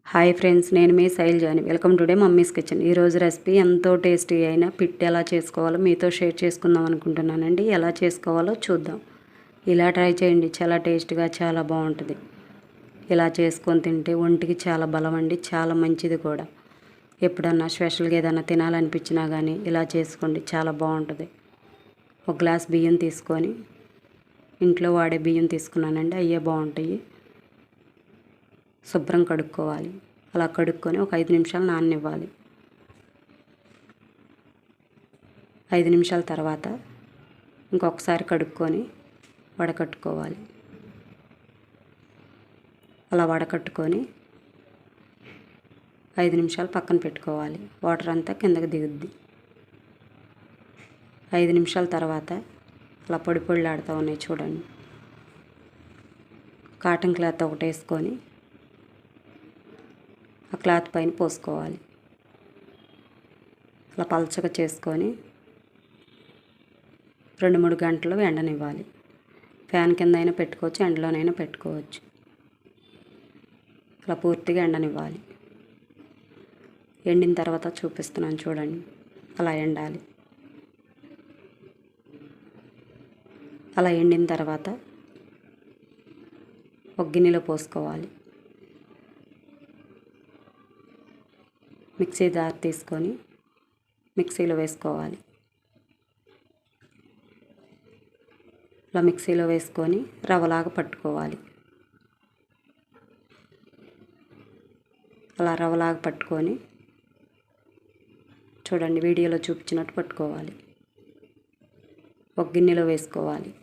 Hi friends, నేను మీ శైలజాని. Welcome today mummy's kitchen. ఈరోజు రెసిపీ ఎంతో టేస్టీ అయిన పిట్ ఎలా చేసుకోవాలో మీతో షేర్ చేసుకుందాం అనుకుంటున్నానండి. ఎలా చేసుకోవాలో చూద్దాం. ఇలా ట్రై చేయండి, చాలా టేస్ట్గా చాలా బాగుంటుంది. ఇలా చేసుకొని తింటే ఒంటికి చాలా బలం అండి, చాలా మంచిది కూడా. ఎప్పుడన్నా స్పెషల్గా ఏదైనా తినాలనిపించినా కానీ ఇలా చేసుకోండి, చాలా బాగుంటుంది. ఒక గ్లాస్ బియ్యం తీసుకొని, ఇంట్లో వాడే బియ్యం తీసుకున్నానండి, అయ్యే బాగుంటాయి. శుభ్రం కడుక్కోవాలి. అలా కడుక్కొని ఒక 5 నిమిషాలు నాననివ్వాలి. 5 నిమిషాల తర్వాత ఇంకొకసారి కడుక్కొని వడకట్టుకోవాలి. అలా వడకట్టుకొని 5 నిమిషాలు పక్కన పెట్టుకోవాలి. వాటర్ అంతా కిందకి దిగుద్ది. 5 నిమిషాల తర్వాత అలా పొడి పొడిలాడుతూ ఉన్నాయి చూడండి. కాటన్ క్లాత్ ఒకటి వేసుకొని ఆ క్లాత్ పైన పోసుకోవాలి. అలా పలచగా చేసుకొని 2-3 గంటలు ఎండనివ్వాలి. ఫ్యాన్ కింద అయినా పెట్టుకోవచ్చు, ఎండలోనైనా పెట్టుకోవచ్చు. అలా పూర్తిగా ఎండనివ్వాలి. ఎండిన తర్వాత చూపిస్తున్నాను చూడండి. అలా ఎండాలి. అలా ఎండిన తర్వాత ఒక గిన్నెలో పోసుకోవాలి. మిక్సీ జార్ తీసుకొని మిక్సీలో వేసుకోవాలి. అలా మిక్సీలో వేసుకొని రవ్వలాగా పట్టుకోవాలి. అలా రవ్వలాగా పట్టుకొని చూడండి, వీడియోలో చూపించినట్టు పట్టుకోవాలి. ఒక గిన్నెలో వేసుకోవాలి.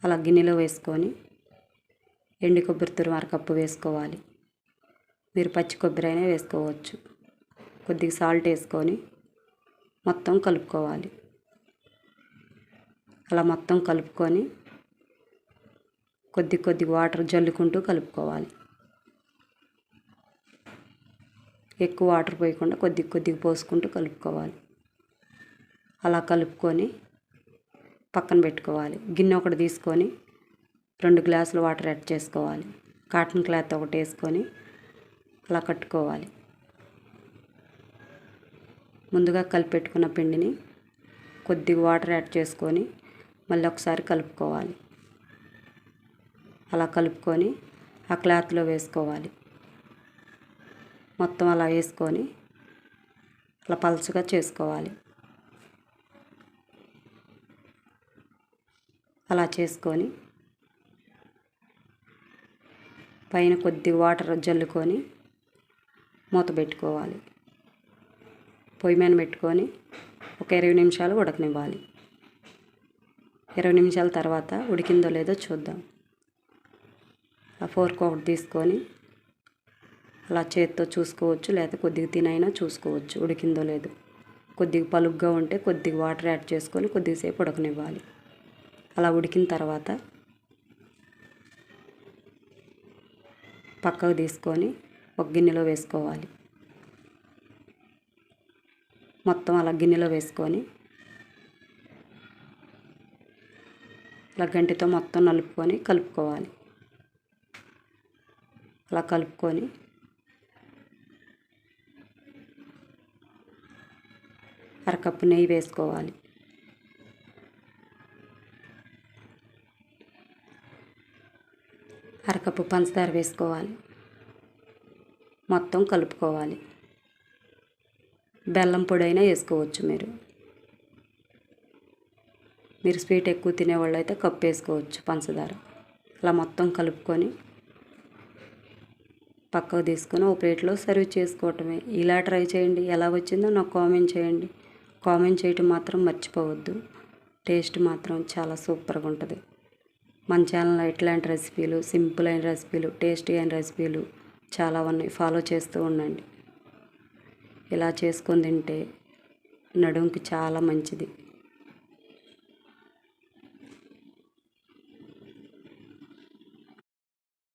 అలా గిన్నెలో వేసుకొని ఎండు కొబ్బరి తురుము అరకప్పు వేసుకోవాలి. మీరు పచ్చి కొబ్బరి అయినా వేసుకోవచ్చు. కొద్దిగా సాల్ట్ వేసుకొని మొత్తం కలుపుకోవాలి. అలా మొత్తం కలుపుకొని కొద్ది వాటర్ జల్లుకుంటూ కలుపుకోవాలి. ఎక్కువ వాటర్ పోయకుండా కొద్దిగా పోసుకుంటూ కలుపుకోవాలి. అలా కలుపుకొని పక్కన పెట్టుకోవాలి. గిన్నె ఒకటి తీసుకొని 2 గ్లాసులు వాటర్ యాడ్ చేసుకోవాలి. కాటన్ క్లాత్ ఒకటి వేసుకొని అలా కట్టుకోవాలి. ముందుగా కలిపెట్టుకున్న పిండిని కొద్దిగా వాటర్ యాడ్ చేసుకొని మళ్ళీ ఒకసారి కలుపుకోవాలి. అలా కలుపుకొని ఆ క్లాత్లో వేసుకోవాలి. మొత్తం అలా వేసుకొని అలా పలచగా చేసుకోవాలి. అలా చేసుకొని పైన కొద్దిగా వాటర్ జల్లుకొని మూత పెట్టుకోవాలి. పొయ్యి మీద పెట్టుకొని ఒక 20 నిమిషాలు ఉడకనివ్వాలి. 20 నిమిషాల తర్వాత ఉడికిందో లేదో చూద్దాం. ఆ ఫోర్క్ ఒకటి తీసుకొని అలా చేత్తో చూసుకోవచ్చు, లేకపోతే కొద్దిగా తినైనా చూసుకోవచ్చు ఉడికిందో లేదో. కొద్దిగా పలుగ్గా ఉంటే కొద్దిగా వాటర్ యాడ్ చేసుకొని కొద్దిసేపు ఉడకనివ్వాలి. అలా ఉడికిన తర్వాత పక్కకు తీసుకొని ఒక గిన్నెలో వేసుకోవాలి. మొత్తం అలా గిన్నెలో వేసుకొని అలా గంటితో మొత్తం నలుపుకొని కలుపుకోవాలి. అలా కలుపుకొని అరకప్పు నెయ్యి వేసుకోవాలి. అరకప్పు పంచదార వేసుకోవాలి. మొత్తం కలుపుకోవాలి. బెల్లం పొడి అయినా వేసుకోవచ్చు. మీరు స్వీట్ ఎక్కువ తినేవాళ్ళు అయితే కప్పు వేసుకోవచ్చు పంచదార. అలా మొత్తం కలుపుకొని పక్కకు తీసుకొని ఒక ప్లేట్లో సర్వ్ చేసుకోవటమే. ఇలా ట్రై చేయండి. ఎలా వచ్చిందో నాకు కామెంట్ చేయండి. కామెంట్ చేయటం మాత్రం మర్చిపోవద్దు. టేస్ట్ మాత్రం చాలా సూపర్గా ఉంటుంది. మన ఛానల్లో ఇట్లాంటి రెసిపీలు, సింపుల్ అయిన రెసిపీలు, టేస్టీ అయిన రెసిపీలు చాలా ఉన్నాయి. ఫాలో చేస్తూ ఉండండి. ఇలా చేసుకొని తింటే నడుముకి చాలా మంచిది.